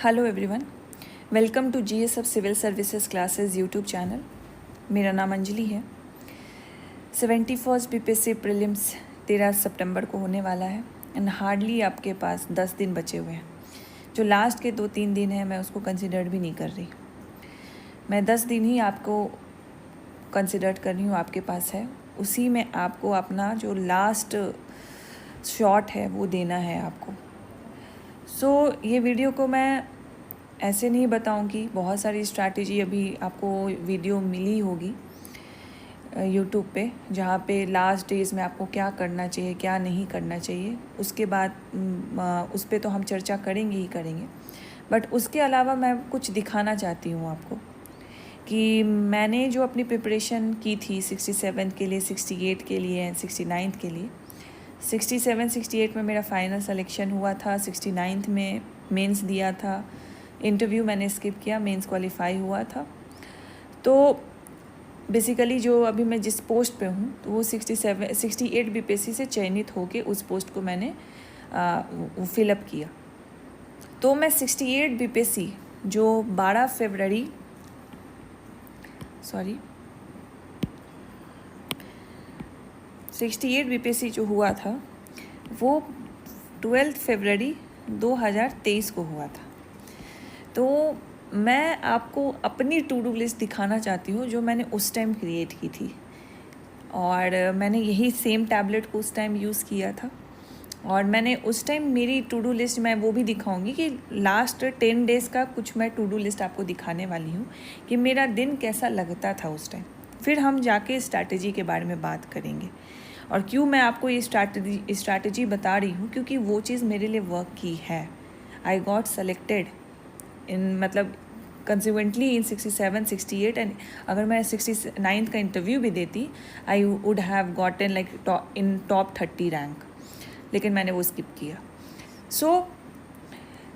Hello everyone, welcome to GSF civil services classes YouTube channel. मेरा नाम अंजलि है। 71st BPSC prelims 13 सितंबर को होने वाला है एंड हार्डली आपके पास 10 दिन बचे हुए हैं। जो लास्ट के 2-3 दिन हैं मैं उसको कंसिडर भी नहीं कर रही। मैं 10 दिन ही आपको कंसिडर कर रही हूँ, आपके पास है। उसी में आपको अपना जो लास्ट शॉट है वो देना है आपको। ये वीडियो को मैं ऐसे नहीं बताऊंगी, बहुत सारी स्ट्रैटेजी अभी आपको वीडियो मिली होगी यूट्यूब पे, जहाँ पे लास्ट डेज़ में आपको क्या करना चाहिए क्या नहीं करना चाहिए। उसके बाद उस पर तो हम चर्चा करेंगे ही करेंगे, बट उसके अलावा मैं कुछ दिखाना चाहती हूँ आपको कि मैंने जो अपनी प्रिपरेशन की थी 67 के लिए, 68 के लिए एंड 69 के लिए। 67-68 में मेरा फाइनल सिलेक्शन हुआ था, 69 में मेंस दिया था, इंटरव्यू मैंने स्किप किया, मेंस क्वालिफाई हुआ था। तो बेसिकली जो अभी मैं जिस पोस्ट पे हूँ तो वो 68 बीपीएससी से चयनित होके उस पोस्ट को मैंने फिलअप किया। तो मैं 68 बीपीएससी जो 68 बीपीएससी जो हुआ था वो 12 फरवरी 2023 को हुआ था। तो मैं आपको अपनी टू डू लिस्ट दिखाना चाहती हूँ जो मैंने उस टाइम क्रिएट की थी, और मैंने यही सेम टैबलेट को उस टाइम यूज़ किया था। और मैंने उस टाइम मेरी टू डू लिस्ट मैं वो भी दिखाऊंगी कि लास्ट 10 डेज़ का कुछ मैं टू डू लिस्ट आपको दिखाने वाली हूँ कि मेरा दिन कैसा लगता था उस टाइम। फिर हम जाके स्ट्रैटेजी के बारे में बात करेंगे। और क्यों मैं आपको ये स्ट्रैटेजी बता रही हूँ, क्योंकि वो चीज़ मेरे लिए वर्क की है। आई गॉट सेलेक्टेड इन मतलब कंसिक्वेंटली इन 67-68, एंड अगर मैं 69 का इंटरव्यू भी देती I would have gotten like in top 30 rank, लेकिन मैंने वो स्किप किया।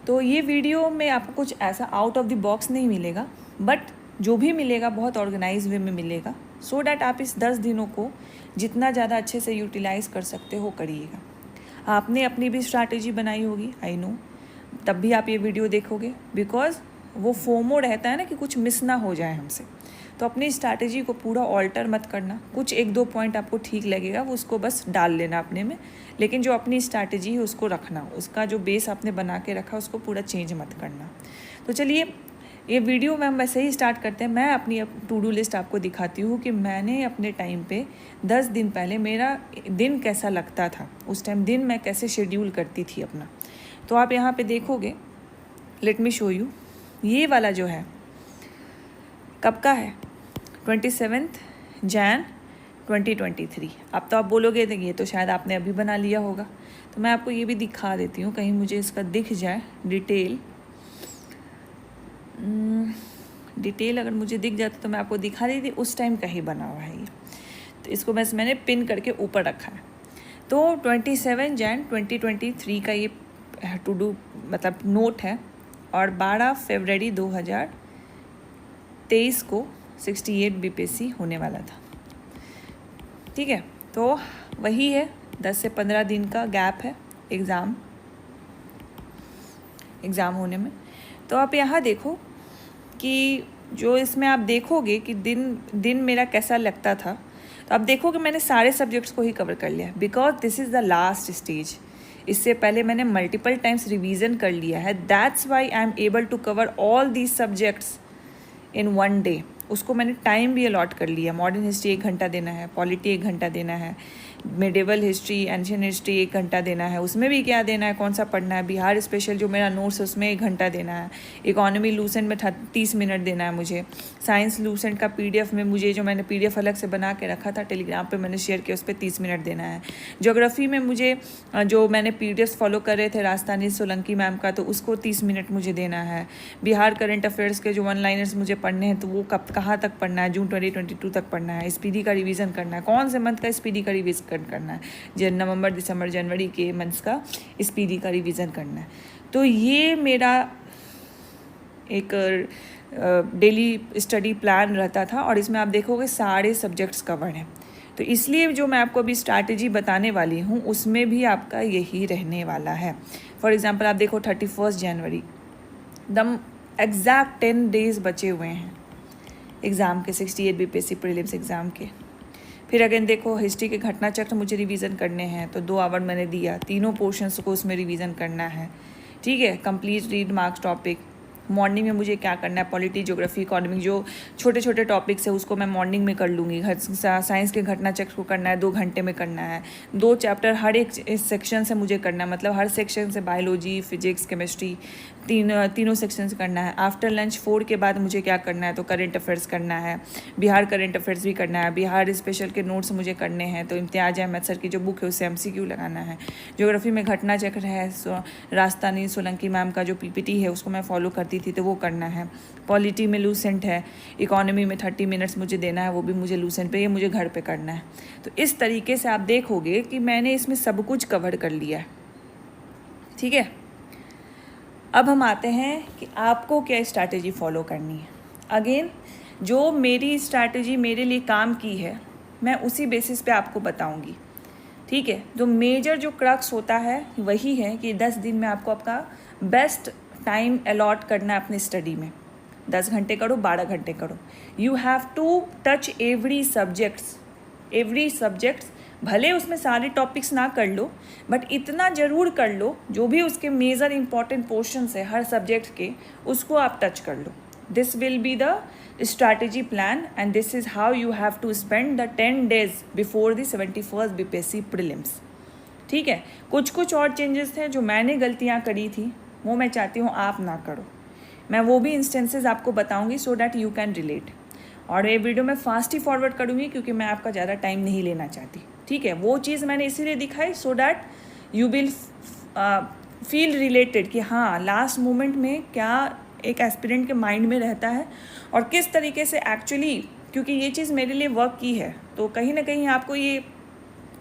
तो ये वीडियो में आपको कुछ ऐसा आउट ऑफ द बॉक्स नहीं मिलेगा, बट जो भी मिलेगा बहुत ऑर्गेनाइज वे में मिलेगा, सो डैट आप इस 10 दिनों को जितना ज़्यादा अच्छे से यूटिलाइज़ कर सकते हो करिएगा। आपने अपनी भी स्ट्रैटेजी बनाई होगी, आई नो, तब भी आप ये वीडियो देखोगे, बिकॉज वो फोमो रहता है ना कि कुछ मिस ना हो जाए हमसे। तो अपनी स्ट्रैटेजी को पूरा ऑल्टर मत करना। कुछ 1-2 पॉइंट आपको ठीक लगेगा वो उसको बस डाल लेना अपने में, लेकिन जो अपनी स्ट्रैटेजी है उसको रखना, उसका जो बेस आपने बना के रखा उसको पूरा चेंज मत करना। तो चलिए ये वीडियो में हम वैसे ही स्टार्ट करते हैं। मैं अपनी टू डू लिस्ट आपको दिखाती हूँ कि मैंने अपने टाइम पे 10 दिन पहले मेरा दिन कैसा लगता था, उस टाइम दिन मैं कैसे शेड्यूल करती थी अपना। तो आप यहाँ पे देखोगे, लेट मी शो यू। ये वाला जो है कब का है, 27 जैन 2023। अब तो आप बोलोगे ये तो शायद आपने अभी बना लिया होगा, तो मैं आपको ये भी दिखा देती हूँ, कहीं मुझे इसका दिख जाए डिटेल अगर मुझे दिख जाता तो मैं आपको दिखा देती। उस टाइम का ही बना हुआ है ये, तो इसको बस मैंने पिन करके ऊपर रखा है। तो 27 जैन 2023 का ये टू डू मतलब नोट है, और 12 फरवरी 2023 को 68 बीपीएससी होने वाला था। ठीक है, तो वही है, 10 से 15 दिन का गैप है एग्ज़ाम होने में। तो आप यहाँ देखो कि जो इसमें आप देखोगे कि दिन मेरा कैसा लगता था, तो आप देखोगे मैंने सारे सब्जेक्ट्स को ही कवर कर लिया, because this is the last stage. इससे पहले मैंने मल्टीपल टाइम्स रिवीजन कर लिया है, that's why I am able to cover all these subjects in 1 day. उसको मैंने टाइम भी अलॉट कर लिया। मॉडर्न हिस्ट्री 1 घंटा देना है, पॉलिटी 1 घंटा देना है, मिडेवल हिस्ट्री, एंशियन हिस्ट्री 1 घंटा देना है, उसमें भी क्या देना है, कौन सा पढ़ना है। बिहार स्पेशल जो मेरा नोट्स है उसमें 1 घंटा देना है। इकोनॉमी लूसेंट में 30 मिनट देना है मुझे। साइंस लूसेंट का PDF में मुझे जो मैंने PDF अलग से बना के रखा था, टेलीग्राम पे मैंने शेयर किया, उस पर 30 मिनट देना है। ज्योग्राफी में मुझे जो मैंने PDFs फॉलो कर रहे थे राजस्थानी सोलंकी मैम का, तो उसको 30 मिनट मुझे देना है। बिहार करंट अफेयर्स के जो 1 लाइनर्स मुझे पढ़ने हैं तो वो कहाँ तक पढ़ना है, जून 2022 तक पढ़ना है। SPD का रिवीजन करना है, कौन से मंथ का SPD का रिवीजन करना है, नवंबर दिसंबर जनवरी के मंथ्स का SPD का रिवीजन करना है। तो ये मेरा एक डेली स्टडी प्लान रहता था, और इसमें आप देखोगे सारे सब्जेक्ट्स कवर्ड हैं। तो इसलिए जो मैं आपको अभी स्ट्रैटेजी बताने वाली हूँ उसमें भी आपका यही रहने वाला है। फॉर एग्जांपल आप देखो 31 जनवरी दम एग्जैक्ट 10 डेज बचे हुए हैं एग्ज़ाम के, 68 बीपीएससी प्रीलिम्स एग्ज़ाम के। फिर अगेन देखो, हिस्ट्री के घटना चक्र मुझे रिवीजन करने हैं, तो 2 आवर मैंने दिया, तीनों पोर्शंस को उसमें रिवीजन करना है, ठीक है। Complete read marks topic. Morning में मुझे क्या करना है, पॉलिटी, ज्योग्राफी, इकोनॉमिक, जो छोटे छोटे टॉपिक्स है उसको मैं मॉर्निंग में कर लूँगी। साइंस के घटना चक्र को करना है, 2 घंटे में करना है। 2 चैप्टर हर एक सेक्शन से मुझे करना है, मतलब हर सेक्शन से बायोलॉजी, फिजिक्स, केमिस्ट्री, तीनों सेक्शन से करना है। आफ्टर लंच 4 के बाद मुझे क्या करना है, तो करेंट अफेयर्स करना है, बिहार करेंट अफेयर्स भी करना है, बिहार स्पेशल के नोट्स मुझे करने हैं, तो इम्तियाज़ अहमद सर की जो बुक है उससे MCQ लगाना है। ज्योग्राफी में घटना चक्र है, राजस्थानी सोलंकी मैम का जो PPT है उसको मैं फॉलो करती थी, तो वो करना है। पॉलिटी में लूसेंट है, इकोनॉमी में 30 मिनट्स मुझे देना है, वो भी मुझे लूसेंट पे, ये मुझे घर पे करना है। तो इस तरीके से आप देखोगे कि मैंने इसमें सब कुछ कवर कर लिया है, ठीक है। अब हम आते हैं कि आपको क्या स्ट्रैटेजी फॉलो करनी है। अगेन, जो मेरी स्ट्रैटेजी मेरे लिए काम की है मैं उसी बेसिस पे आपको बताऊंगी, ठीक है। जो मेजर जो क्रक्स होता है वही है कि 10 दिन में आपको आपका बेस्ट टाइम अलॉट करना है अपनी स्टडी में। 10 घंटे करो, 12 घंटे करो। You have to touch every subjects. भले उसमें सारे टॉपिक्स ना कर लो, बट इतना ज़रूर कर लो, जो भी उसके मेजर इंपॉर्टेंट पोर्शंस है हर सब्जेक्ट के, उसको आप टच कर लो। This will be the strategy plan and this is how you have to spend the 10 days before the 71st BPSC prelims, ठीक है। कुछ और चेंजेस थे जो मैंने गलतियाँ करी थी, वो मैं चाहती हूँ आप ना करो। मैं वो भी इंस्टेंसेस आपको बताऊँगी so that you can relate. और ये वीडियो मैं फास्ट ही फॉरवर्ड करूँगी क्योंकि मैं आपका ज़्यादा टाइम नहीं लेना चाहती, ठीक है। वो चीज़ मैंने इसीलिए दिखाई so that you will feel related कि हाँ, लास्ट मोमेंट में क्या एक एस्पिरेंट के माइंड में रहता है और किस तरीके से एक्चुअली, क्योंकि ये चीज़ मेरे लिए वर्क की है, तो कहीं ना कहीं आपको ये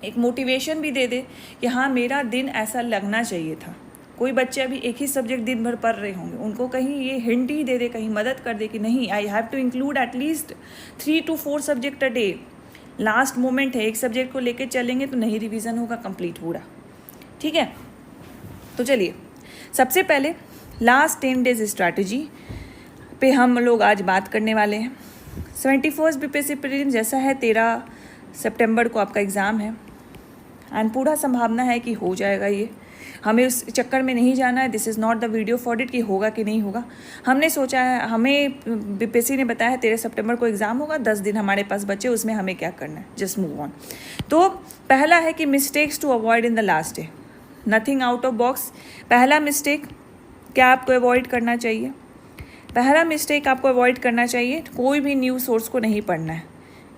एक मोटिवेशन भी दे दे कि हाँ, मेरा दिन ऐसा लगना चाहिए था। कोई बच्चे अभी एक ही सब्जेक्ट दिन भर पढ़ रहे होंगे, उनको कहीं ये हिंट ही दे दे, कहीं मदद कर दे कि नहीं, I have to include at least 3 to 4 subject a day. Last moment है, एक सब्जेक्ट को लेके चलेंगे तो नहीं रिवीजन होगा कंप्लीट पूरा, ठीक है। तो चलिए, सबसे पहले लास्ट 10 डेज स्ट्रैटेजी पे हम लोग आज बात करने वाले हैं। 71st BPSC प्रीलिम्स जैसा है, 13 सितंबर को आपका एग्ज़ाम है एंड पूरा संभावना है कि हो जाएगा ये। हमें उस चक्कर में नहीं जाना है, this is not the video for it कि होगा कि नहीं होगा। हमने सोचा है, हमें BPSC ने बताया है 13 सितंबर को एग्ज़ाम होगा, 10 दिन हमारे पास बचे, उसमें हमें क्या करना है, जस्ट मूव ऑन। तो पहला है कि mistakes to avoid in the last day, nothing out of box. पहला मिस्टेक क्या आपको अवॉइड करना चाहिए? पहला मिस्टेक आपको अवॉइड करना चाहिए, कोई भी न्यूज़ सोर्स को नहीं पढ़ना है।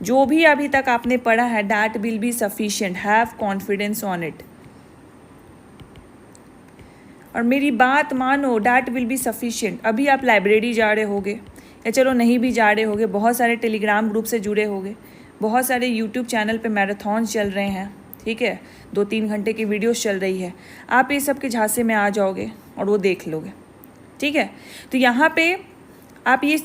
जो भी अभी तक आपने पढ़ा है, that will be sufficient, have confidence on it. और मेरी बात मानो, डैट विल बी सफिशिएंट। अभी आप लाइब्रेरी जा रहे होगे या चलो नहीं भी जा रहे होगे, बहुत सारे टेलीग्राम ग्रुप से जुड़े होगे, बहुत सारे यूट्यूब चैनल पे मैराथॉन्स चल रहे हैं, ठीक है, 2-3 घंटे की वीडियोस चल रही है। आप ये सब के झांसे में आ जाओगे और वो देख लोगे, ठीक है। तो यहाँ पे आप ये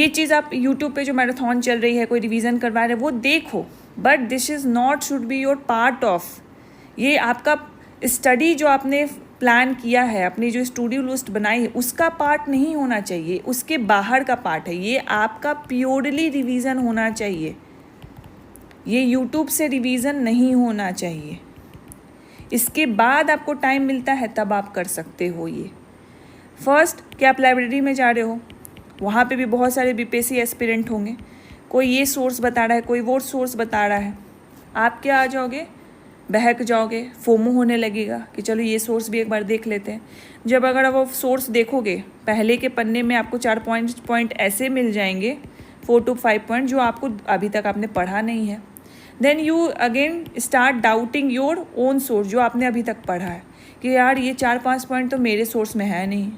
चीज़ आप यूट्यूब पे जो मैराथन चल रही है, कोई रिवीजन करवा रहे हैं, वो देखो, but this is not should be your part of. ये आपका स्टडी जो आपने प्लान किया है, अपनी जो स्टूडियो लिस्ट बनाई है, उसका पार्ट नहीं होना चाहिए, उसके बाहर का पार्ट है। ये आपका प्योरली रिवीजन होना चाहिए, ये यूट्यूब से रिवीजन नहीं होना चाहिए। इसके बाद आपको टाइम मिलता है तब आप कर सकते हो ये। फर्स्ट कि आप लाइब्रेरी में जा रहे हो, वहाँ पे भी बहुत सारे BPSC एस्पिरेंट होंगे, कोई ये सोर्स बता रहा है, कोई वो सोर्स बता रहा है, आप क्या आ जाओगे, बहक जाओगे, फोमो होने लगेगा कि चलो ये सोर्स भी एक बार देख लेते हैं। जब अगर आप वो सोर्स देखोगे, पहले के पन्ने में आपको 4 पॉइंट ऐसे मिल जाएंगे, 4 to 5 पॉइंट जो आपको अभी तक आपने पढ़ा नहीं है। Then you again start doubting your own source, जो आपने अभी तक पढ़ा है कि यार ये 4-5 पॉइंट तो मेरे सोर्स में है नहीं,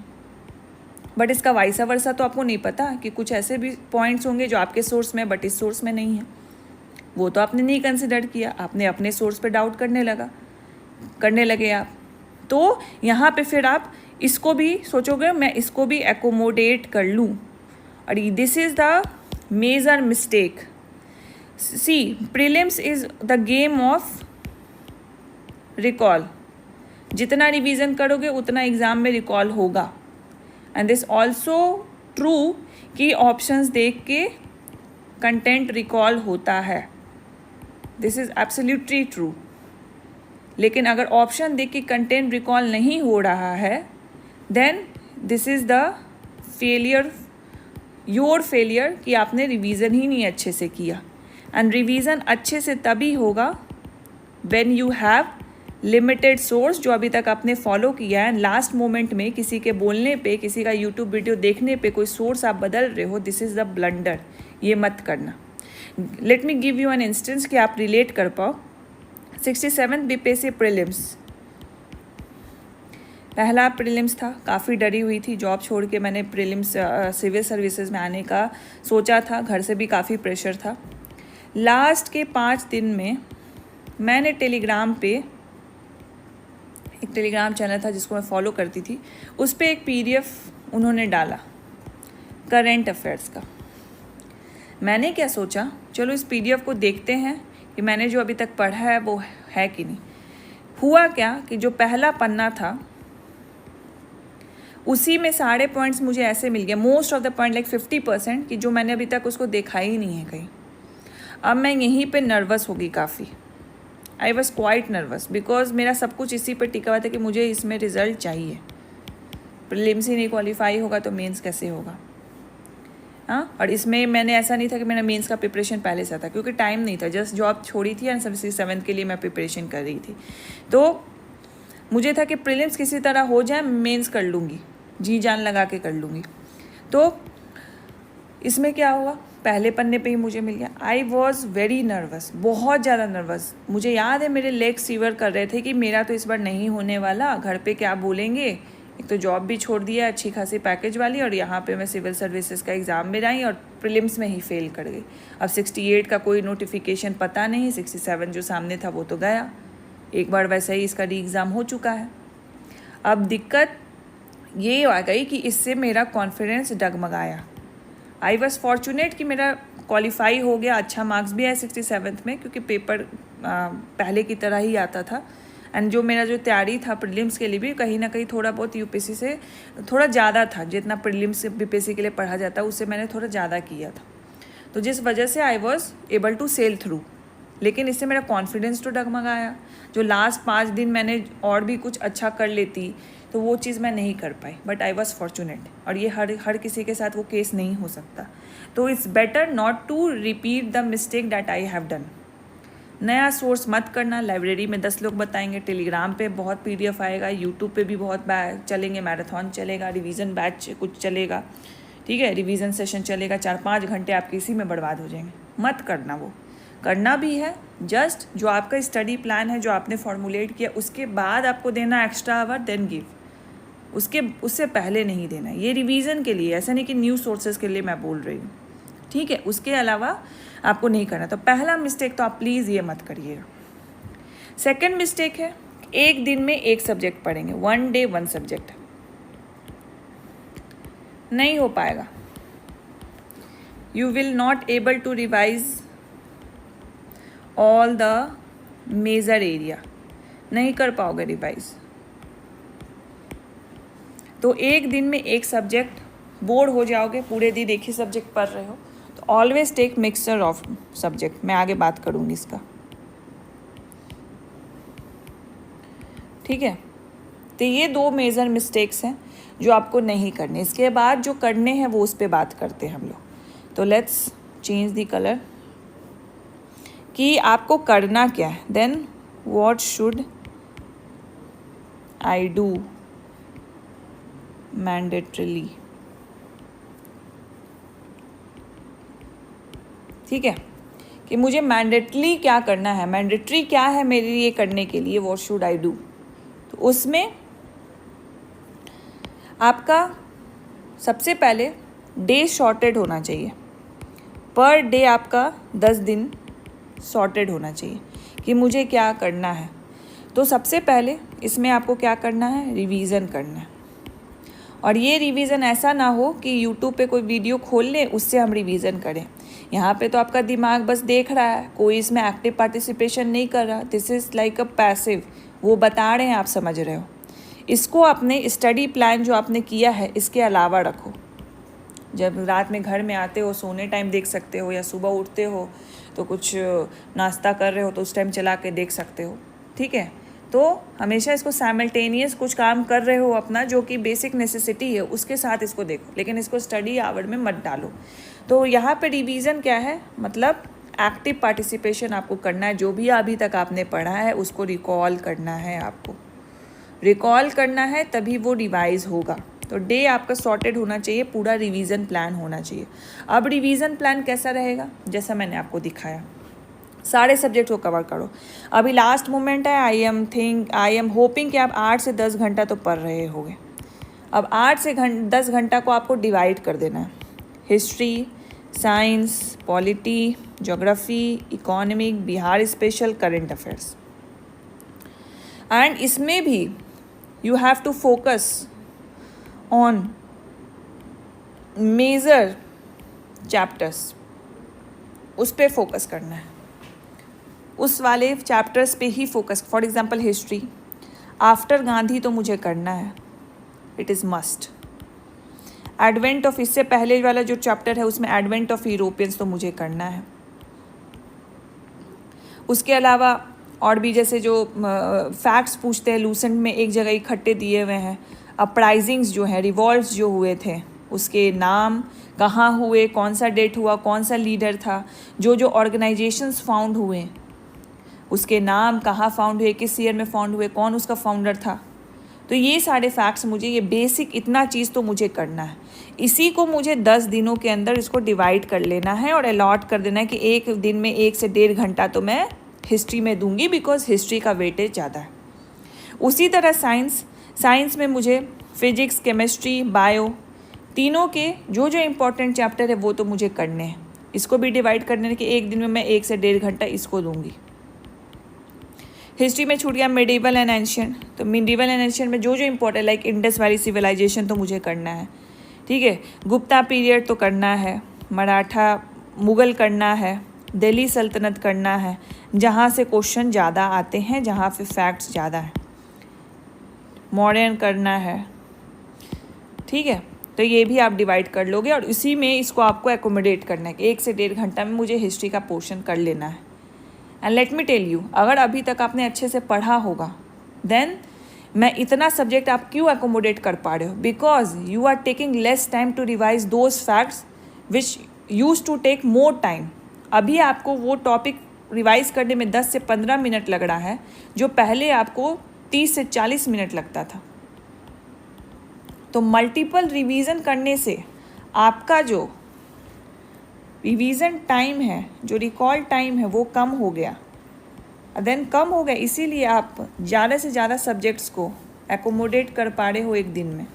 बट इसका वाइसा वर्सा तो आपको नहीं पता कि कुछ ऐसे भी पॉइंट्स होंगे जो आपके सोर्स में बट इस सोर्स में नहीं है, वो तो आपने नहीं कंसिडर किया, आपने अपने सोर्स पे डाउट करने लगे आप। तो यहाँ पे फिर आप इसको भी सोचोगे, मैं इसको भी एकोमोडेट कर लूँ, और this is the major mistake. See, prelims is the game of recall. जितना रिवीजन करोगे उतना एग्ज़ाम में रिकॉल होगा। एंड दिस ऑल्सो ट्रू कि ऑप्शंस देख के कंटेंट रिकॉल होता है, दिस इज़ एब्सोल्युटली ट्रू। लेकिन अगर ऑप्शन देख के कंटेंट रिकॉल नहीं हो रहा है then this is the failure, your failure, कि आपने रिवीजन ही नहीं अच्छे से किया। एंड रिवीजन अच्छे से तभी होगा when you have limited source जो अभी तक आपने फॉलो किया है। लास्ट मोमेंट में किसी के बोलने पे, किसी का यूट्यूब वीडियो देखने पे कोई सोर्स आप बदल रहे हो, दिस इज़ द ब्लंडर, ये मत करना। Let me give you an instance कि आप रिलेट कर पाओ। 67 बीपीएससी प्रीलिम्स, पहला प्रीलिम्स था, काफ़ी डरी हुई थी, जॉब छोड़ के मैंने प्रीलिम्स सिविल सर्विसेज में आने का सोचा था, घर से भी काफ़ी प्रेशर था। लास्ट के 5 दिन में मैंने टेलीग्राम पे, एक टेलीग्राम चैनल था जिसको मैं फॉलो करती थी, उस पर एक पीडीएफ उन्होंने डाला करेंट अफेयर्स का। मैंने क्या सोचा, चलो इस पीडीएफ को देखते हैं कि मैंने जो अभी तक पढ़ा है वो है कि नहीं। हुआ क्या कि जो पहला पन्ना था उसी में सारे पॉइंट्स मुझे ऐसे मिल गए, most of the point like 50%, कि जो मैंने अभी तक उसको देखा ही नहीं है कहीं। अब मैं यहीं पे नर्वस हो गई काफ़ी, I was quite nervous, because मेरा सब कुछ इसी पर टिका हुआ था कि मुझे इसमें रिजल्ट चाहिए। प्रीलिम्स ही नहीं क्वालिफाई होगा तो मेंस कैसे होगा। हाँ, और इसमें मैंने ऐसा नहीं था कि मेरा मेंस का प्रिपरेशन पहले से था, क्योंकि टाइम नहीं था, जस्ट जॉब छोड़ी थी एंड 7th के लिए मैं प्रिपरेशन कर रही थी। तो मुझे था कि प्रीलिम्स किसी तरह हो जाए, मेंस कर लूँगी, जी जान लगा के कर लूँगी। तो इसमें क्या हुआ, पहले पन्ने पे ही मुझे मिल गया। आई वॉज वेरी नर्वस, बहुत ज़्यादा नर्वस। मुझे याद है मेरे लेग्स फीवर कर रहे थे कि मेरा तो इस बार नहीं होने वाला, घर पे क्या बोलेंगे। एक तो जॉब भी छोड़ दिया अच्छी खासी पैकेज वाली, और यहाँ पे मैं सिविल सर्विसेज का एग्ज़ाम में आई और प्रीलिम्स में ही फेल कर गई। अब 68 का कोई नोटिफिकेशन पता नहीं, 67 जो सामने था वो तो गया, एक बार वैसे ही इसका री एग्ज़ाम हो चुका है। अब दिक्कत ये आ गई कि इससे मेरा कॉन्फिडेंस डगमगाया। आई वॉज फॉर्चुनेट कि मेरा क्वालिफाई हो गया, अच्छा मार्क्स भी आया 67 में, क्योंकि पेपर पहले की तरह ही आता था। एंड जो मेरा जो तैयारी था प्रीलिम्स के लिए भी कहीं ना कहीं थोड़ा बहुत यूपीएससी से थोड़ा ज़्यादा था, जितना प्रीलिम्स बीपीएससी के लिए पढ़ा जाता है उससे मैंने थोड़ा ज़्यादा किया था, तो जिस वजह से I was able to sail through. लेकिन इससे मेरा कॉन्फिडेंस तो डगमगाया। जो लास्ट 5 दिन मैंने और भी कुछ अच्छा कर लेती तो वो चीज़ मैं नहीं कर पाई, बट आई वॉज फॉर्चुनेट। और ये हर किसी के साथ वो केस नहीं हो सकता। तो it's better not to repeat the mistake that I have done. नया सोर्स मत करना, लाइब्रेरी में 10 लोग बताएंगे, टेलीग्राम पे बहुत पीडीएफ आएगा, यूट्यूब पे भी बहुत चलेंगे, मैराथन चलेगा, रिवीजन बैच कुछ चलेगा, ठीक है, रिवीजन सेशन चलेगा, 4-5 घंटे आपके इसी में बर्बाद हो जाएंगे। मत करना, वो करना भी है जस्ट जो आपका स्टडी प्लान है जो आपने फॉर्मुलेट किया उसके बाद आपको देना एक्स्ट्रा आवर, देन गिव। उससे पहले नहीं देना। ये रिवीजन के लिए, ऐसा नहीं कि न्यू सोर्सेज के लिए मैं बोल रही हूँ, ठीक है, उसके अलावा आपको नहीं करना। तो पहला मिस्टेक तो आप प्लीज़ ये मत करिएगा। सेकंड मिस्टेक है, एक दिन में एक सब्जेक्ट पढ़ेंगे, 1 day 1 सब्जेक्ट, नहीं हो पाएगा। You will not able to revise all the major area, नहीं कर पाओगे रिवाइज। तो एक दिन में एक सब्जेक्ट, बोर हो जाओगे, पूरे दिन एक ही सब्जेक्ट पढ़ रहे हो। तो always take mixture of subject, मैं आगे बात करूँगी इसका, ठीक है। तो ये 2 मेजर मिस्टेक्स हैं जो आपको नहीं करने। इसके बाद जो करने हैं वो उस पर बात करते हैं हम लोग। तो लेट्स चेंज द कलर, कि आपको करना क्या है। Then what should I do mandatorily, ठीक है, कि मुझे मैंडेटरी क्या करना है, मैंडेटरी क्या है मेरे लिए करने के लिए, व्हाट शुड आई डू। तो उसमें आपका सबसे पहले डे शॉर्टेड होना चाहिए, पर डे आपका 10 दिन सॉर्टेड होना चाहिए कि मुझे क्या करना है। तो सबसे पहले इसमें आपको क्या करना है, रिवीज़न करना है। और ये रिवीज़न ऐसा ना हो कि यूट्यूब पे कोई वीडियो खोल ले उससे हम रिवीज़न करें। यहाँ पे तो आपका दिमाग बस देख रहा है, कोई इसमें एक्टिव पार्टिसिपेशन नहीं कर रहा। This is like a passive, वो बता रहे हैं, आप समझ रहे हो। इसको अपने स्टडी प्लान जो आपने किया है इसके अलावा रखो। जब रात में घर में आते हो, सोने टाइम देख सकते हो, या सुबह उठते हो तो कुछ नाश्ता कर रहे हो तो उस टाइम चला के देख सकते हो। ठीक है, तो हमेशा इसको साइमल्टेनियस कुछ काम कर रहे हो अपना जो कि बेसिक नेसेसिटी है उसके साथ इसको देखो, लेकिन इसको स्टडी आवर में मत डालो। तो यहाँ पे रिवीजन क्या है, मतलब एक्टिव पार्टिसिपेशन आपको करना है। जो भी अभी तक आपने पढ़ा है उसको रिकॉल करना है, आपको रिकॉल करना है, तभी वो रिवाइज होगा। तो डे आपका सॉर्टेड होना चाहिए, पूरा रिवीजन प्लान होना चाहिए। अब रिवीजन प्लान कैसा रहेगा, जैसा मैंने आपको दिखाया, सारे सब्जेक्ट को कवर करो। अभी लास्ट मोमेंट है, आई एम होपिंग कि आप 8 से 10 घंटा तो पढ़ रहे होंगे। अब 8 से 10 घंटा को आपको डिवाइड कर देना है। History, science, polity, geography, economic, Bihar special, current affairs. And इसमें भी you have to focus on major chapters, उस पर फोकस करना है, उस वाले चैप्टर्स पे ही focus. For example history, after Gandhi तो मुझे करना है, it is must. Advent of, इससे पहले वाला जो चैप्टर है उसमें एडवेंट ऑफ यूरोपियंस तो मुझे करना है। उसके अलावा और भी जैसे जो फैक्ट्स पूछते हैं लूसेंट में एक जगह इकट्ठे दिए हुए हैं। अपराइजिंग्स जो हैं, रिवॉल्ट्स जो हुए थे उसके नाम, कहाँ हुए, कौन सा डेट हुआ, कौन सा लीडर था, जो जो ऑर्गेनाइजेशंस फाउंड हुए उसके नाम, कहाँ फाउंड हुए, किस ईयर में फाउंड हुए, कौन उसका फाउंडर था। तो ये सारे फैक्ट्स मुझे, ये बेसिक इतना चीज़ तो मुझे करना है। इसी को मुझे 10 दिनों के अंदर इसको डिवाइड कर लेना है और अलॉट कर देना है कि एक दिन में 1 से 1.5 घंटा तो मैं हिस्ट्री में दूंगी, बिकॉज हिस्ट्री का वेटेज ज़्यादा है। उसी तरह साइंस में मुझे फिजिक्स, केमिस्ट्री, बायो, तीनों के जो जो इम्पोर्टेंट चैप्टर है वो तो मुझे करने हैं। इसको भी डिवाइड करने हैं कि एक दिन में मैं 1 से 1.5 घंटा इसको दूंगी। हिस्ट्री में छूट गया मिडिवल एंड एंशिएंट, तो मिडिवल एंड एंशिएंट में जो जो important like Indus valley civilization तो मुझे करना है। ठीक है, गुप्ता पीरियड तो करना है, मराठा मुग़ल करना है, दिल्ली सल्तनत करना है, जहाँ से क्वेश्चन ज़्यादा आते हैं, जहाँ पे फैक्ट्स ज़्यादा हैं, मॉडर्न करना है। ठीक है, तो ये भी आप डिवाइड कर लोगे और इसी में इसको आपको एकोमोडेट करना है कि 1 से 1.5 घंटा में मुझे हिस्ट्री का पोर्शन कर लेना है। And let me tell you, अगर अभी तक आपने अच्छे से पढ़ा होगा देन मैं इतना सब्जेक्ट आप क्यों एकोमोडेट कर पा रहे हो, because you are taking less time to revise those facts which use to take more time. अभी आपको वो टॉपिक रिवाइज करने में 10 से 15 मिनट लग रहा है, जो पहले आपको 30 से 40 मिनट लगता था। तो मल्टीपल रिवीजन करने से आपका जो रिवीजन टाइम है, जो रिकॉल टाइम है, वो कम हो गया, इसीलिए आप ज़्यादा से ज़्यादा सब्जेक्ट्स को एकोमोडेट कर पा रहे हो एक दिन में।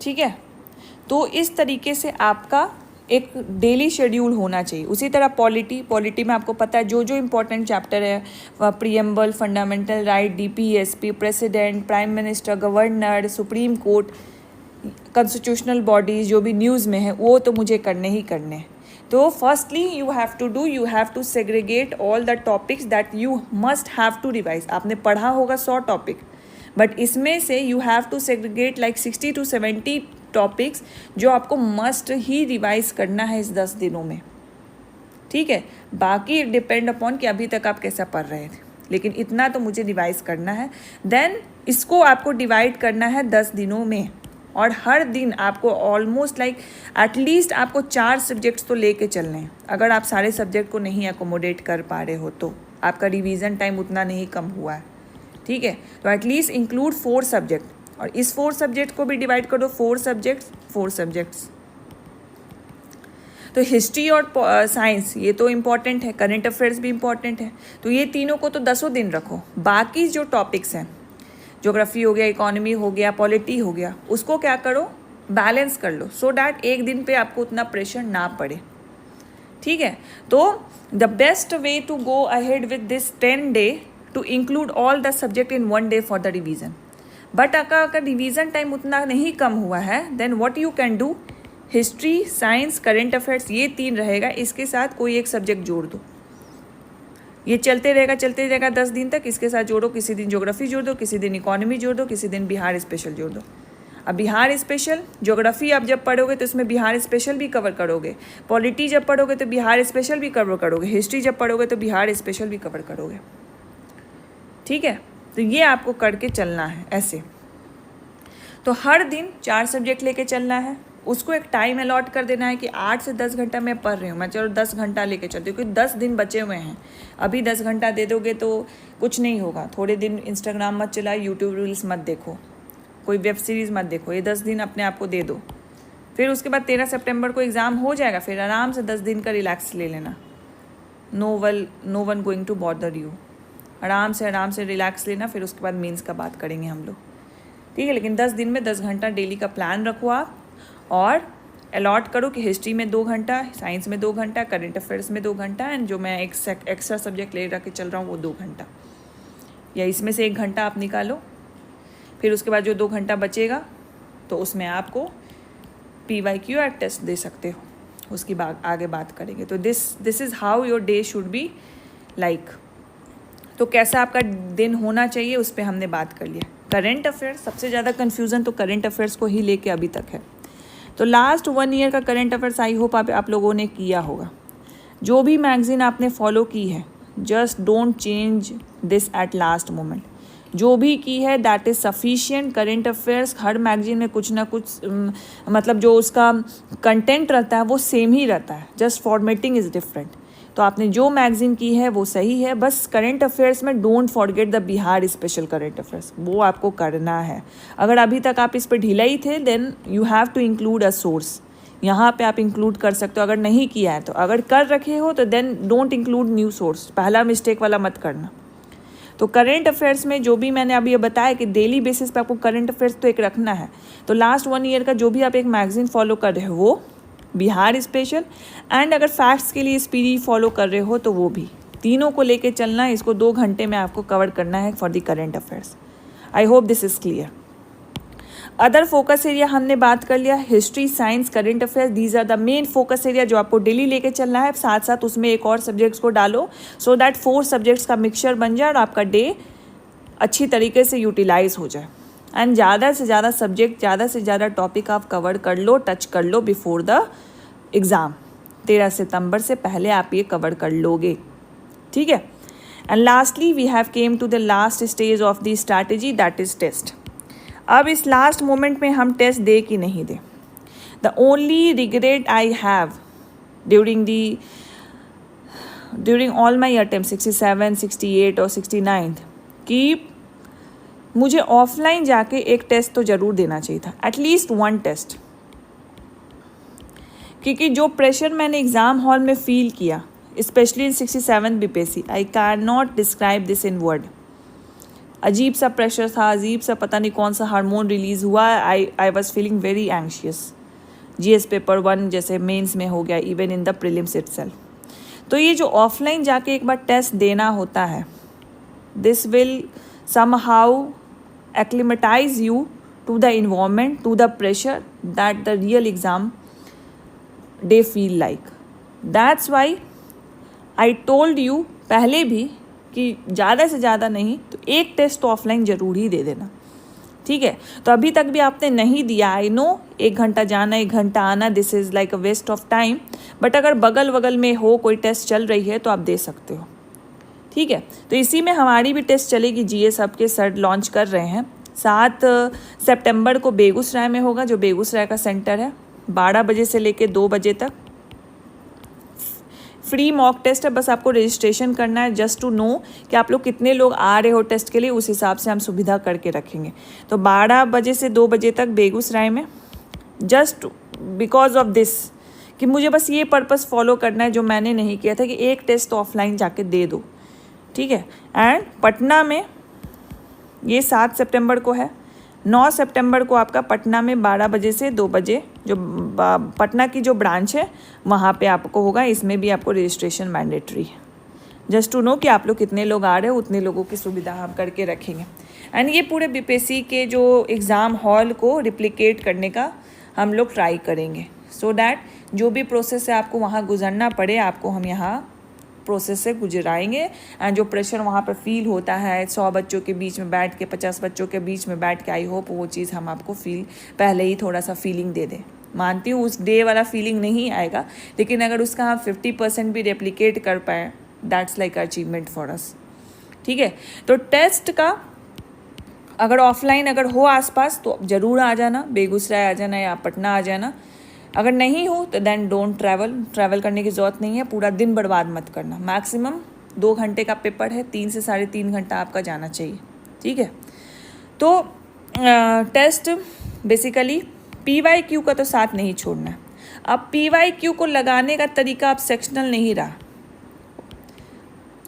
ठीक है, तो इस तरीके से आपका एक डेली शेड्यूल होना चाहिए। उसी तरह पॉलिटी में आपको पता है जो जो इम्पोर्टेंट चैप्टर है, preamble, fundamental right, DPSP, president, prime minister, governor, supreme court, constitutional bodies जो भी न्यूज़ में है, वो तो मुझे करने ही करने हैं। तो firstly you have to segregate all the topics that you must have to revise. आपने पढ़ा होगा 100 टॉपिक, बट इसमें से you have to segregate like 60 to 70 topics जो आपको मस्ट ही रिवाइज करना है इस 10 दिनों में। ठीक है, बाकी डिपेंड अपॉन कि अभी तक आप कैसा पढ़ रहे थे, लेकिन इतना तो मुझे रिवाइज करना है। देन इसको आपको डिवाइड करना है 10 दिनों में, और हर दिन आपको ऑलमोस्ट लाइक एटलीस्ट आपको 4 सब्जेक्ट्स तो लेके चलने हैं। अगर आप सारे सब्जेक्ट को नहीं एकोमोडेट कर पा रहे हो तो आपका रिवीजन टाइम उतना नहीं कम हुआ है। ठीक है, तो एटलीस्ट इंक्लूड 4 सब्जेक्ट, और इस 4 सब्जेक्ट को भी डिवाइड कर दो, 4 सब्जेक्ट्स। तो हिस्ट्री और साइंस ये तो इम्पॉर्टेंट है, करंट अफेयर्स भी इम्पॉर्टेंट है, तो ये तीनों को तो 10 दिन रखो। बाकी जो टॉपिक्स हैं, ज्योग्राफी हो गया, इकोनॉमी हो गया, पॉलिटी हो गया, उसको क्या करो, बैलेंस कर लो, सो डैट एक दिन पे आपको उतना प्रेशर ना पड़े। ठीक है, तो the best way to go ahead with this 10 day to include all the subject in 1 day for the revision. But अगर रिवीजन टाइम उतना नहीं कम हुआ है, then what you can do, history, science, current affairs, ये 3 रहेगा, इसके साथ कोई एक सब्जेक्ट जोड़ दो। ये चलते रहेगा 10 दिन तक। इसके साथ जोड़ो, किसी दिन ज्योग्राफी जोड़ दो, किसी दिन इकोनॉमी जोड़ दो, किसी दिन बिहार स्पेशल जोड़ दो। अब बिहार स्पेशल, ज्योग्राफी आप जब पढ़ोगे तो इसमें बिहार स्पेशल भी कवर करोगे, पॉलिटी जब पढ़ोगे तो बिहार स्पेशल भी कवर करोगे, हिस्ट्री जब पढ़ोगे तो बिहार स्पेशल भी कवर करोगे। ठीक है, तो ये आपको करके चलना है ऐसे। तो हर दिन 4 सब्जेक्ट लेके चलना है, उसको एक टाइम अलॉट कर देना है कि 8 से 10 घंटा मैं पढ़ रही हूँ, मैं चलो 10 घंटा लेके चलती हूँ, क्योंकि 10 दिन बचे हुए हैं। अभी 10 घंटा दे दोगे तो कुछ नहीं होगा। थोड़े दिन इंस्टाग्राम मत चलाओ, यूट्यूब रील्स मत देखो, कोई वेब सीरीज़ मत देखो। ये 10 दिन अपने आप को दे दो। फिर उसके बाद 13 सितंबर को एग्ज़ाम हो जाएगा, फिर आराम से 10 दिन का रिलैक्स ले लेना। No one going to bother you. आराम से रिलैक्स लेना, फिर उसके बाद मेंस का बात करेंगे हम लोग। ठीक है, लेकिन 10 दिन में 10 घंटा डेली का प्लान रखो आप, और अलॉट करो कि हिस्ट्री में 2 घंटा, साइंस में 2 घंटा, करंट अफेयर्स में 2 घंटा, एंड जो मैं एक्स्ट्रा सब्जेक्ट ले रख के चल रहा हूँ वो 2 घंटा, या इसमें से 1 घंटा आप निकालो। फिर उसके बाद जो 2 घंटा बचेगा तो उसमें आपको PYQ टेस्ट दे सकते हो, उसकी आगे बात करेंगे। तो this is how your day should be like. तो कैसा आपका दिन होना चाहिए उस पर हमने बात कर लिया। करंट अफेयर्स, सबसे ज़्यादा कन्फ्यूज़न तो करंट अफेयर्स को ही लेके अभी तक है। तो लास्ट 1 ईयर का करंट अफेयर्स आई होप आप लोगों ने किया होगा। जो भी मैगज़ीन आपने फॉलो की है, just don't change this at last moment. जो भी की है that is sufficient. Current affairs her magazine में कुछ ना कुछ मतलब जो उसका कंटेंट रहता है वो सेम ही रहता है, जस्ट फॉर्मेटिंग इज़ डिफरेंट। तो आपने जो मैगज़ीन की है वो सही है। बस करंट अफेयर्स में don't forget the Bihar special current affairs, वो आपको करना है। अगर अभी तक आप इस पर ढीला ही थे, then you have to include a source. यहाँ पे आप इंक्लूड कर सकते हो अगर नहीं किया है तो। अगर कर रखे हो तो then don't include new source, पहला मिस्टेक वाला मत करना। तो करंट अफेयर्स में जो भी मैंने अभी ये बताया कि डेली बेसिस पे आपको करंट अफेयर्स तो एक रखना है। तो लास्ट 1 ईयर का जो भी आप एक मैगज़ीन फॉलो कर रहे हो वो बिहार स्पेशल, एंड अगर फैक्ट्स के लिए स्पीडी फॉलो कर रहे हो तो वो भी, तीनों को लेके चलना है। इसको 2 घंटे में आपको कवर करना है for the current affairs. I hope this is clear. Other focus area हमने बात कर लिया, history, science, current affairs, these are the main focus area जो आपको डेली लेके चलना है। साथ साथ उसमें एक और सब्जेक्ट्स को डालो, सो दैट 4 सब्जेक्ट्स का मिक्सचर बन जाए और आपका डे अच्छी तरीके से यूटिलाइज हो जाए। एंड ज़्यादा से ज़्यादा सब्जेक्ट, ज़्यादा से ज़्यादा टॉपिक आप कवर कर लो, टच कर लो बिफोर द एग्ज़ाम। 13 सितंबर से पहले आप ये कवर कर लोगे। ठीक है, and lastly we have came to the last stage of the strategy, that is test. अब इस लास्ट मोमेंट में हम टेस्ट दे कि नहीं दे। The only regret I have during all my attempt 67, 68 और 69 कि मुझे ऑफलाइन जाके एक टेस्ट तो ज़रूर देना चाहिए था, एटलीस्ट 1 टेस्ट। क्योंकि जो प्रेशर मैंने एग्ज़ाम हॉल में फ़ील किया, specially in 67 BPSC, I can not describe this in word. अजीब सा प्रेशर था, अजीब सा पता नहीं कौन सा हार्मोन रिलीज़ हुआ। I was feeling very anxious. GS paper 1 जैसे मेंस में हो गया, even in the prelims itself. तो ये जो ऑफलाइन जाके एक बार टेस्ट देना होता है, this will somehow acclimatize you to the environment, to the pressure that the real exam day feel like. That's why I told you पहले भी कि ज़्यादा से ज़्यादा नहीं तो एक टेस्ट तो ऑफलाइन ज़रूर ही दे देना। ठीक है, तो अभी तक भी आपने नहीं दिया, आई नो 1 घंटा जाना 1 घंटा आना, this is like a waste of time. But अगर बगल बगल में हो, कोई टेस्ट चल रही है तो आप दे सकते हो। ठीक है, तो इसी में हमारी भी टेस्ट चलेगी। GS आपके सर लॉन्च कर रहे हैं। 7 सितंबर को बेगूसराय में होगा, जो बेगूसराय का सेंटर है, 12 बजे से लेके 2 बजे तक। फ्री मॉक टेस्ट है, बस आपको रजिस्ट्रेशन करना है, जस्ट टू नो कि आप लोग कितने लोग आ रहे हो टेस्ट के लिए, उस हिसाब से हम सुविधा करके रखेंगे। तो 12 बजे से 2 बजे तक बेगूसराय में, जस्ट बिकॉज ऑफ दिस कि मुझे बस ये पर्पस फॉलो करना है जो मैंने नहीं किया था कि एक टेस्ट तो ऑफलाइन जाके दे दो। ठीक है, एंड पटना में ये 7 सितंबर को है। 9 सितंबर को आपका पटना में 12 बजे से 2 बजे जो पटना की जो ब्रांच है वहाँ पे आपको होगा। इसमें भी आपको रजिस्ट्रेशन मैंडेटरी है, जस्ट टू नो कि आप लोग कितने लोग आ रहे हो, उतने लोगों की सुविधा हम करके रखेंगे। एंड ये पूरे BPSC के जो एग्ज़ाम हॉल को रिप्लिकेट करने का हम लोग ट्राई करेंगे, सो दैट जो भी प्रोसेस है आपको वहाँ गुजरना पड़े, आपको हम यहाँ प्रोसेस से गुजराएंगे एंड जो प्रेशर वहाँ पर फील होता है 100 बच्चों के बीच में बैठ के, 50 बच्चों के बीच में बैठ के, आई होप वो चीज़ हम आपको पहले ही थोड़ा सा फीलिंग दे दें। मानती हूँ उस डे वाला फीलिंग नहीं आएगा, लेकिन अगर उसका हम 50% भी रेप्लिकेट कर पाए, that's like achievement for us. ठीक है, तो टेस्ट का अगर ऑफलाइन अगर हो आसपास तो ज़रूर आ जाना, बेगूसराय आ जाना या पटना आ जाना। अगर नहीं हो तो देन डोंट ट्रैवल करने की ज़रूरत नहीं है, पूरा दिन बर्बाद मत करना। मैक्सिमम 2 घंटे का पेपर है, 3 से 3.5 घंटा आपका जाना चाहिए। ठीक है, तो टेस्ट बेसिकली PYQ का तो साथ नहीं छोड़ना है। अब PYQ को लगाने का तरीका अब सेक्शनल नहीं रहा,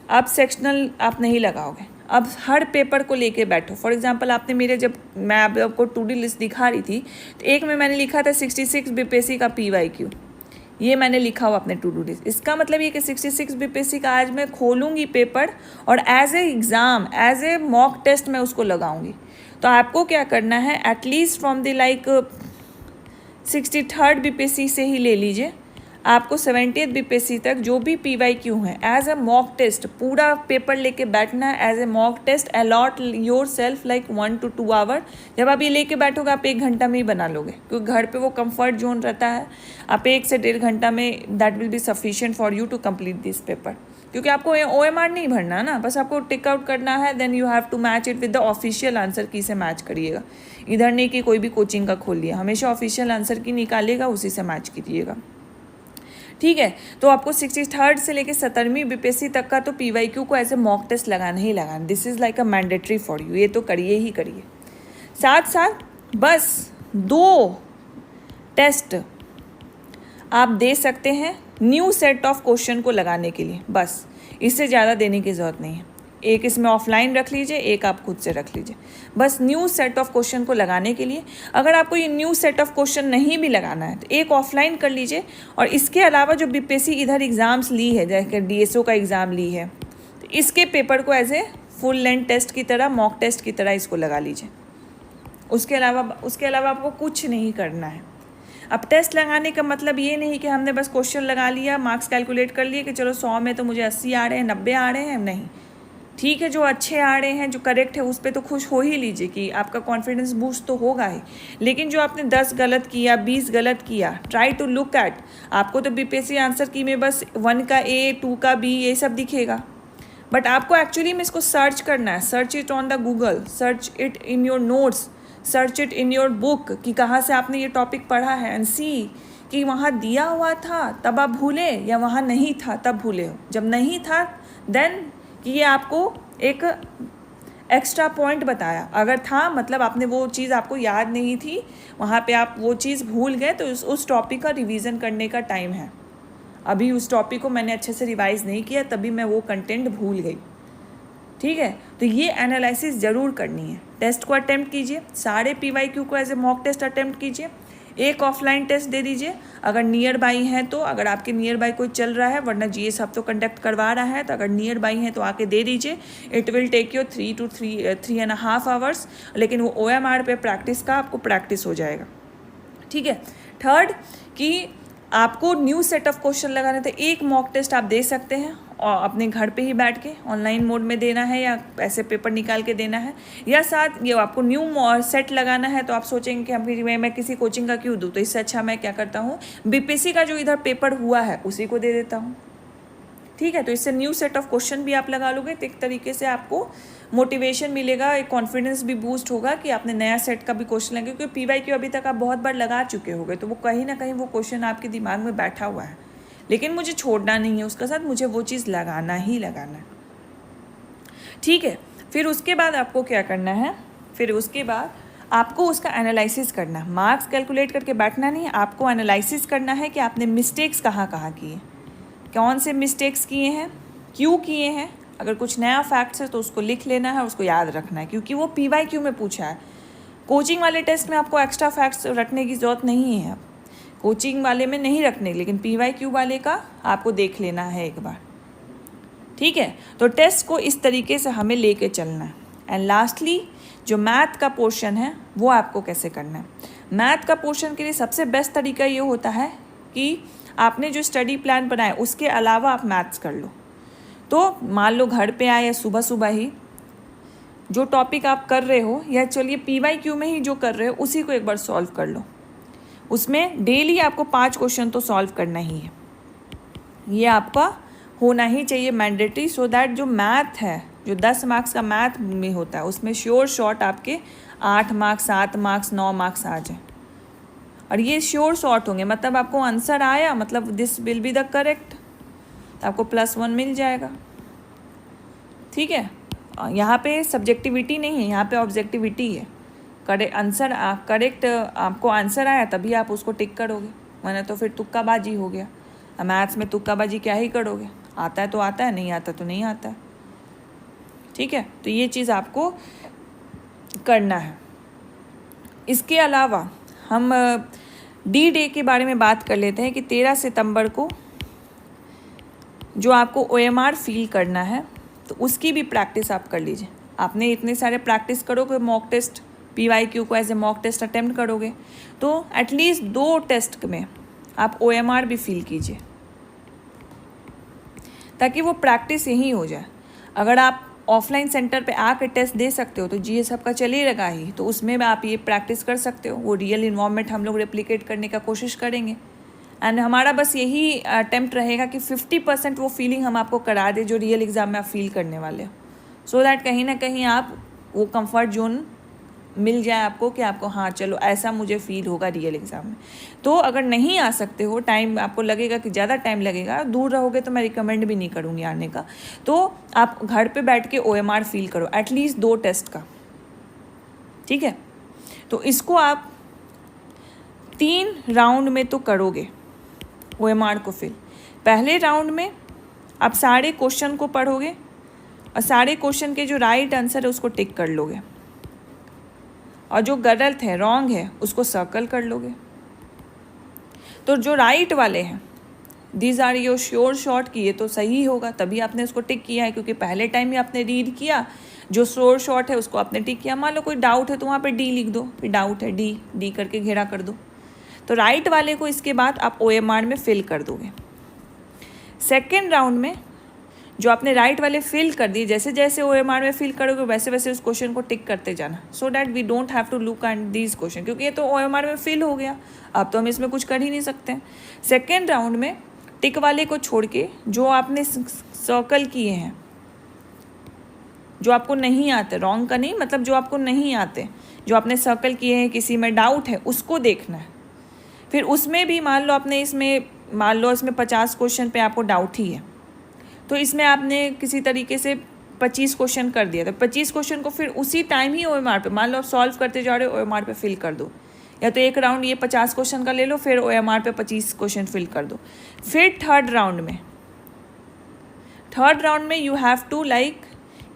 अब सेक्शनल आप नहीं लगाओगे, अब हर पेपर को लेके बैठो। फॉर एग्जांपल आपने मेरे जब मैं आपको टू डी लिस्ट दिखा रही थी तो एक में मैंने लिखा था 66 BPSC का PYQ, ये मैंने लिखा हुआ अपने टू डू लिस्ट। इसका मतलब ये कि 66 BPSC का आज मैं खोलूँगी पेपर और as a exam, as a mock test मैं उसको लगाऊंगी। तो आपको क्या करना है, at least from the like 63rd BPSC से ही ले लीजिए, आपको 70th BPSC तक जो भी PYQ है एज ए मॉक टेस्ट पूरा पेपर लेके बैठना है। As a mock test allot yourself like 1 to 2 hour. जब आप ये लेके बैठोगे आप 1 घंटा में ही बना लोगे, क्योंकि घर पे वो कंफर्ट जोन रहता है। आप 1 से 1.5 घंटा में that will be sufficient for you to complete this paper, क्योंकि आपको OMR नहीं भरना ना, बस आपको टिक आउट करना है। Then you have to match it with the official answer key से मैच करिएगा। इधर नहीं कि कोई भी कोचिंग का खोल लिया, हमेशा ऑफिशियल आंसर की निकालिएगा, उसी से मैच कीजिएगा। ठीक है, तो आपको 63rd से लेकर 70वीं BPSC तक का तो PYQ को एज ए मॉक टेस्ट लगाना ही लगाना। This is like a mandatory for you, ये तो करिए ही करिए। साथ साथ बस 2 टेस्ट आप दे सकते हैं न्यू सेट ऑफ क्वेश्चन को लगाने के लिए, बस इससे ज़्यादा देने की ज़रूरत नहीं है। एक इसमें ऑफलाइन रख लीजिए, एक आप खुद से रख लीजिए, बस न्यू सेट ऑफ क्वेश्चन को लगाने के लिए। अगर आपको ये न्यू सेट ऑफ क्वेश्चन नहीं भी लगाना है तो एक ऑफलाइन कर लीजिए, और इसके अलावा जो BPSC इधर एग्ज़ाम्स ली है, जैसे DSO का एग्ज़ाम ली है, तो इसके पेपर को as a full length test की तरह, मॉक टेस्ट की तरह इसको लगा लीजिए। उसके अलावा आपको कुछ नहीं करना है। अब टेस्ट लगाने का मतलब ये नहीं कि हमने बस क्वेश्चन लगा लिया, मार्क्स कैलकुलेट कर लिए कि चलो 100 में तो मुझे 80 आ रहे हैं, 90 आ रहे हैं, नहीं। ठीक है, जो अच्छे आ रहे हैं, जो करेक्ट है, उस पर तो खुश हो ही लीजिए कि आपका कॉन्फिडेंस बूस्ट तो होगा ही। लेकिन जो आपने 10 गलत किया, 20 गलत किया, ट्राई टू लुक एट, आपको तो BPSC आंसर की में बस 1 का A, 2 का B ये सब दिखेगा, बट आपको एक्चुअली में इसको सर्च करना है। Search it on the Google, search it in your notes, search it in your book कि कहाँ से आपने ये टॉपिक पढ़ा है, एंड सी कि वहाँ दिया हुआ था तब आप भूले या वहाँ नहीं था तब भूले हो। जब नहीं था देन कि ये आपको एक एक्स्ट्रा पॉइंट बताया, अगर था मतलब आपने वो चीज़ आपको याद नहीं थी, वहाँ पे आप वो चीज़ भूल गए, तो उस टॉपिक का रिवीजन करने का टाइम है। अभी उस टॉपिक को मैंने अच्छे से रिवाइज नहीं किया, तभी मैं वो कंटेंट भूल गई। ठीक है, तो ये एनालिसिस ज़रूर करनी है। टेस्ट को अटेम्प्ट कीजिए, सारे PYQ को as a mock test attempt कीजिए, एक ऑफलाइन टेस्ट दे दीजिए अगर नियर बाई हैं तो, अगर आपके नियर बाई कोई चल रहा है, वरना GS अब तो कंडक्ट करवा रहा है, तो अगर नियर बाई हैं तो आके दे दीजिए। It will take you 3 to 3.5 hours, लेकिन वो OMR पे प्रैक्टिस का आपको प्रैक्टिस हो जाएगा। ठीक है, थर्ड कि आपको न्यू सेट ऑफ क्वेश्चन लगाने थे, एक मॉक टेस्ट आप दे सकते हैं और अपने घर पे ही बैठ के ऑनलाइन मोड में देना है, या ऐसे पेपर निकाल के देना है, या साथ ये आपको न्यू सेट लगाना है। तो आप सोचेंगे कि मैं किसी कोचिंग का क्यों दूँ, तो इससे अच्छा मैं क्या करता हूँ, BPSC का जो इधर पेपर हुआ है उसी को दे देता हूँ। ठीक है, तो इससे न्यू सेट ऑफ क्वेश्चन भी आप लगा लोगे, तो एक तरीके से आपको मोटिवेशन मिलेगा, एक कॉन्फिडेंस भी बूस्ट होगा कि आपने नया सेट का भी क्वेश्चन लगे, क्योंकि PYQ अभी तक आप बहुत बार लगा चुके होंगे, तो वो कहीं ना कहीं वो क्वेश्चन आपके दिमाग में बैठा हुआ है, लेकिन मुझे छोड़ना नहीं है उसका साथ, मुझे वो चीज़ लगाना ही लगाना है। ठीक है, फिर उसके बाद आपको क्या करना है, फिर उसके बाद आपको उसका एनालिसिस करना है। मार्क्स कैलकुलेट करके बैठना नहीं, आपको एनालिसिस करना है कि आपने मिस्टेक्स कहाँ कहाँ किए, कौन से मिस्टेक्स किए हैं, क्यों किए हैं। अगर कुछ नया फैक्ट्स है तो उसको लिख लेना है, उसको याद रखना है, क्योंकि वो PYQ में पूछा है। कोचिंग वाले टेस्ट में आपको एक्स्ट्रा फैक्ट्स रखने की ज़रूरत नहीं है, कोचिंग वाले में नहीं रखने, लेकिन PYQ वाले का आपको देख लेना है एक बार। ठीक है, तो टेस्ट को इस तरीके से हमें लेके चलना है। एंड लास्टली जो मैथ का पोर्शन है वो आपको कैसे करना है। मैथ का पोर्शन के लिए सबसे बेस्ट तरीका ये होता है कि आपने जो स्टडी प्लान बनाया उसके अलावा आप मैथ्स कर लो। तो मान लो घर पे आए या सुबह सुबह ही जो टॉपिक आप कर रहे हो या चलिए PYQ में ही जो कर रहे हो उसी को एक बार सॉल्व कर लो। उसमें डेली आपको 5 क्वेश्चन तो सॉल्व करना ही है, ये आपका होना ही चाहिए मैंडेटरी, सो दैट जो मैथ है, जो 10 मार्क्स का मैथ में होता है उसमें श्योर शॉर्ट आपके 8 मार्क्स, 7 मार्क्स, 9 मार्क्स आ जाए। और ये श्योर शॉर्ट होंगे, मतलब आपको आंसर आया, मतलब this will be the correct, आपको +1 मिल जाएगा। ठीक है, यहाँ पे सब्जेक्टिविटी नहीं है, यहाँ पे ऑब्जेक्टिविटी है। करेक्ट आपको आंसर आया तभी आप उसको टिक करोगे, वरना तो फिर तुक्काबाजी हो गया। मैथ्स में तुक्काबाजी क्या ही करोगे, आता है तो आता है, नहीं आता तो नहीं आता है। ठीक है, तो ये चीज़ आपको करना है। इसके अलावा हम D-Day के बारे में बात कर लेते हैं कि 13 सितंबर को जो आपको OMR फील करना है तो उसकी भी प्रैक्टिस आप कर लीजिए। आपने इतने सारे प्रैक्टिस करोगे, मॉक टेस्ट PYQ को as a mock test attempt करोगे तो एटलीस्ट 2 टेस्ट में आप OMR भी फील कीजिए, ताकि वो प्रैक्टिस यही हो जाए। अगर आप ऑफलाइन सेंटर पे आकर टेस्ट दे सकते हो तो GS आपका चलेगा ही, तो उसमें भी आप ये प्रैक्टिस कर सकते हो। वो रियल इन्वायरमेंट हम लोग रेप्लिकेट करने का कोशिश करेंगे एंड हमारा बस यही अटेम्प्ट रहेगा कि 50% वो फीलिंग हम आपको करा दे जो रियल एग्ज़ाम में आप फील करने वाले हो, सो दैट कहीं ना कहीं आप वो कंफर्ट जोन मिल जाए आपको कि आपको हाँ चलो ऐसा मुझे फील होगा रियल एग्ज़ाम में। तो अगर नहीं आ सकते हो, टाइम आपको लगेगा कि ज़्यादा टाइम लगेगा, दूर रहोगे तो मैं रिकमेंड भी नहीं करूँगी आने का, तो आप घर पे बैठ के OMR फील करो एटलीस्ट 2 टेस्ट का। ठीक है, तो इसको आप 3 राउंड में तो करोगे OMR को फिल। पहले राउंड में आप सारे क्वेश्चन को पढ़ोगे और सारे क्वेश्चन के जो राइट आंसर है उसको टिक कर लोगे और जो गलत है, रॉन्ग है, उसको सर्कल कर लोगे। तो जो राइट वाले हैं, these are your sure short की ये तो सही होगा, तभी आपने उसको टिक किया है, क्योंकि पहले टाइम ही आपने रीड किया। जो श्योर शॉर्ट है उसको आपने टिक किया। मान लो कोई डाउट है तो वहाँ पे D लिख दो, फिर डाउट है D करके घेरा कर दो। तो राइट वाले को इसके बाद आप OMR में फिल कर दोगे। सेकेंड राउंड में जो आपने राइट वाले फिल कर दिए, जैसे जैसे OMR में फिल करोगे वैसे वैसे उस क्वेश्चन को टिक करते जाना, so that we don't have to look at these question, क्योंकि ये तो OMR में फिल हो गया, अब तो हम इसमें कुछ कर ही नहीं सकते। सेकेंड राउंड में टिक वाले को छोड़ के जो आपने सर्कल किए हैं, जो आपको नहीं आते, रॉन्ग का नहीं मतलब जो आपको नहीं आते, जो आपने सर्कल किए हैं, किसी में डाउट है उसको देखना है। फिर उसमें भी मान लो इसमें 50 क्वेश्चन पे आपको डाउट ही है, तो इसमें आपने किसी तरीके से 25 क्वेश्चन कर दिया, तो 25 क्वेश्चन को फिर उसी टाइम ही OMR पे, मान लो आप सॉल्व करते जा रहे हो, OMR पे फिल कर दो। या तो एक राउंड ये 50 क्वेश्चन का ले लो, फिर OMR पे 25 क्वेश्चन फिल कर दो। फिर थर्ड राउंड में यू हैव टू लाइक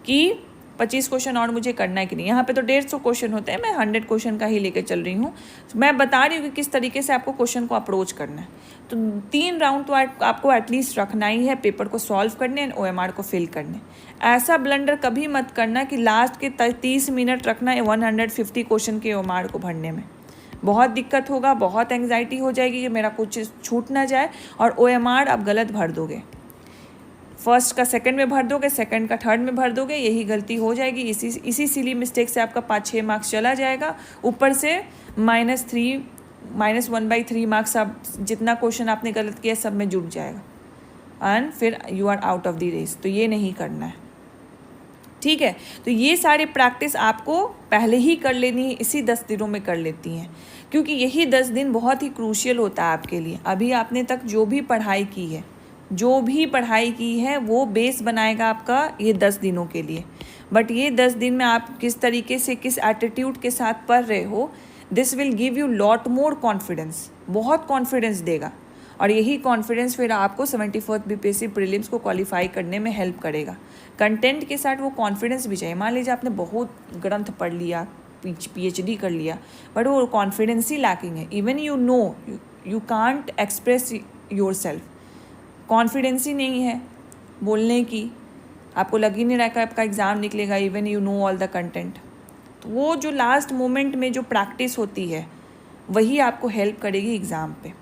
कि 25 क्वेश्चन और मुझे करना है कि नहीं। यहाँ पे तो 150 क्वेश्चन होते हैं, मैं 100 क्वेश्चन का ही लेके चल रही हूँ। मैं बता रही हूँ कि किस तरीके से आपको क्वेश्चन को अप्रोच करना है। तो 3 राउंड तो आपको एटलीस्ट रखना ही है, पेपर को सॉल्व करने एंड OMR को फिल करने। ऐसा ब्लंडर कभी मत करना कि लास्ट के 30 मिनट रखना है 150 क्वेश्चन के OMR को भरने में। बहुत दिक्कत होगा, बहुत एंग्जाइटी हो जाएगी कि मेरा कुछ छूट ना जाए, और OMR आप गलत भर दोगे। फर्स्ट का सेकंड में भर दोगे, सेकंड का थर्ड में भर दोगे, यही गलती हो जाएगी। इसी सिली मिस्टेक से आपका 5-6 मार्क्स चला जाएगा। ऊपर से -1/3 मार्क्स आप जितना क्वेश्चन आपने गलत किया सब में जुड़ जाएगा एंड फिर you are out of the race. तो ये नहीं करना है, ठीक है। तो ये सारे प्रैक्टिस आपको पहले ही कर लेनी है, इसी 10 दिनों में कर लेती हैं, क्योंकि यही 10 दिन बहुत ही क्रूशियल होता है आपके लिए। अभी आपने तक जो भी पढ़ाई की है वो बेस बनाएगा आपका ये 10 दिनों के लिए। बट ये 10 दिन में आप किस तरीके से, किस एटीट्यूड के साथ पढ़ रहे हो, this will give you lot more confidence, बहुत कॉन्फिडेंस देगा। और यही कॉन्फिडेंस फिर आपको 74th BPSC प्रीलिम्स को क्वालिफाई करने में हेल्प करेगा। कंटेंट के साथ वो कॉन्फिडेंस भी चाहिए। मान लीजिए आपने बहुत ग्रंथ पढ़ लिया, PhD कर लिया, बट वो कॉन्फिडेंस ही लैकिंग है। Even you can't express yourself, confidence ही नहीं है बोलने की, आपको लग ही नहीं रहा कि आपका एग्ज़ाम निकलेगा, even you know all the content. तो वो जो लास्ट मोमेंट में जो प्रैक्टिस होती है वही आपको हेल्प करेगी एग्ज़ाम पे,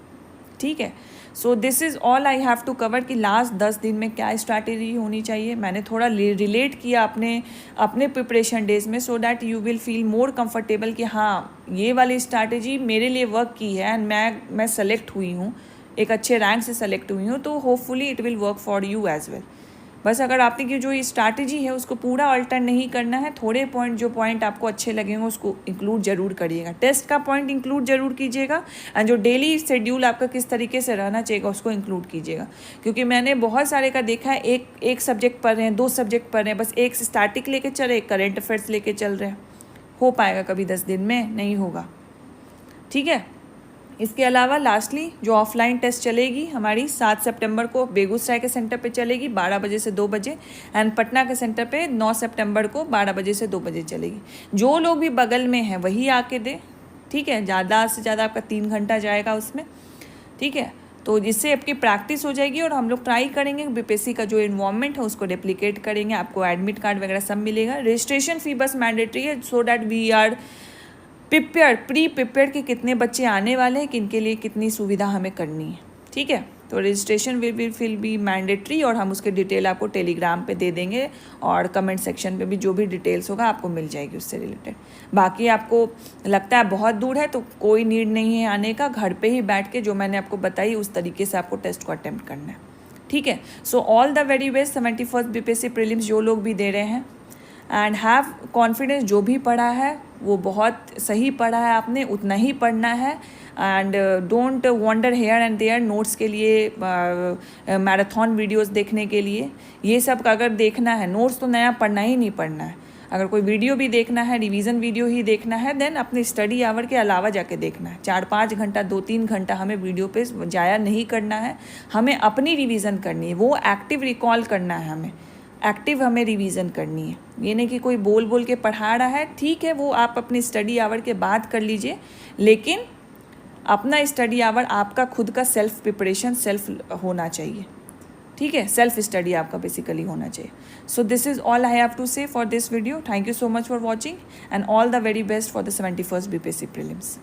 ठीक है। So this is all I have to cover कि लास्ट 10 दिन में क्या स्ट्रैटेजी होनी चाहिए. मैंने थोड़ा रिलेट किया अपने प्रिपरेशन डेज में, so that you will feel more comfortable कि हाँ ये वाली स्ट्रैटेजी मेरे लिए वर्क की है एंड मैं सेलेक्ट हुई हूँ, एक अच्छे रैंक से सेलेक्ट हुई हूँ, तो hopefully it will work for you as well. बस अगर आपने की जो ये स्ट्रैटेजी है उसको पूरा अल्टर नहीं करना है, थोड़े जो पॉइंट आपको अच्छे लगेंगे उसको इंक्लूड जरूर करिएगा. टेस्ट का पॉइंट इंक्लूड जरूर कीजिएगा एंड जो डेली शेड्यूल आपका किस तरीके से रहना चाहिए उसको इंक्लूड कीजिएगा. क्योंकि मैंने बहुत सारे का देखा है, एक सब्जेक्ट पढ़ रहे हैं, 2 सब्जेक्ट पढ़ रहे हैं, बस एक स्टैटिक लेके चल रहे, एक करेंट अफेयर्स लेके चल रहे हैं. हो पाएगा कभी 10 दिन में? नहीं होगा. ठीक है. इसके अलावा लास्टली जो ऑफलाइन टेस्ट चलेगी हमारी 7 सितंबर को बेगूसराय के सेंटर पे चलेगी 12 बजे से 2 बजे एंड पटना के सेंटर पे 9 सितंबर को 12 बजे से 2 बजे चलेगी. जो लोग भी बगल में हैं वही आके दे. ठीक है. ज़्यादा से ज़्यादा आपका 3 घंटा जाएगा उसमें. ठीक है. तो जिससे आपकी प्रैक्टिस हो जाएगी और हम लोग ट्राई करेंगे बीपीएससी का जो इन्वॉल्वमेंट है उसको रेप्लिकेट करेंगे. आपको एडमिट कार्ड वगैरह सब मिलेगा. रजिस्ट्रेशन फ़ी बस मैंडेटरी है, so that we are pre prepared कि कितने बच्चे आने वाले हैं, किनके लिए कितनी सुविधा हमें करनी है. ठीक है. तो रजिस्ट्रेशन विल बी मैंडेटरी और हम उसके डिटेल आपको टेलीग्राम पे दे देंगे और कमेंट सेक्शन पे भी जो भी डिटेल्स होगा आपको मिल जाएगी उससे रिलेटेड. बाकी आपको लगता है बहुत दूर है तो कोई नीड नहीं है आने का, घर पे ही बैठ के जो मैंने आपको बताई उस तरीके से आपको टेस्ट को अटेम्प्ट करना है. ठीक है. So all the very best 71st BPSC prelims जो लोग भी दे रहे हैं एंड हैव कॉन्फिडेंस. जो भी पढ़ा है वो बहुत सही पढ़ा है, आपने उतना ही पढ़ना है and don't wander here and there. Notes के लिए मैराथन वीडियोस देखने के लिए ये सब अगर देखना है, नोट्स तो नया पढ़ना ही नहीं पढ़ना है. अगर कोई वीडियो भी देखना है, रिवीजन वीडियो ही देखना है, देन अपने स्टडी आवर के अलावा जाके देखना है. 4-5 घंटा 2-3 घंटा हमें वीडियो पे जाया नहीं करना है. हमें अपनी रिवीजन करनी है, वो एक्टिव रिकॉल करना है, हमें रिवीजन करनी है. ये नहीं कि कोई बोल के पढ़ा रहा है. ठीक है, वो आप अपनी स्टडी आवर के बाद कर लीजिए, लेकिन अपना स्टडी आवर आपका खुद का सेल्फ प्रिपरेशन सेल्फ होना चाहिए. ठीक है. सेल्फ स्टडी आपका बेसिकली होना चाहिए. So this is all I have to say for this video. Thank you so much for watching and all the very best for the 71st BPSC prelims.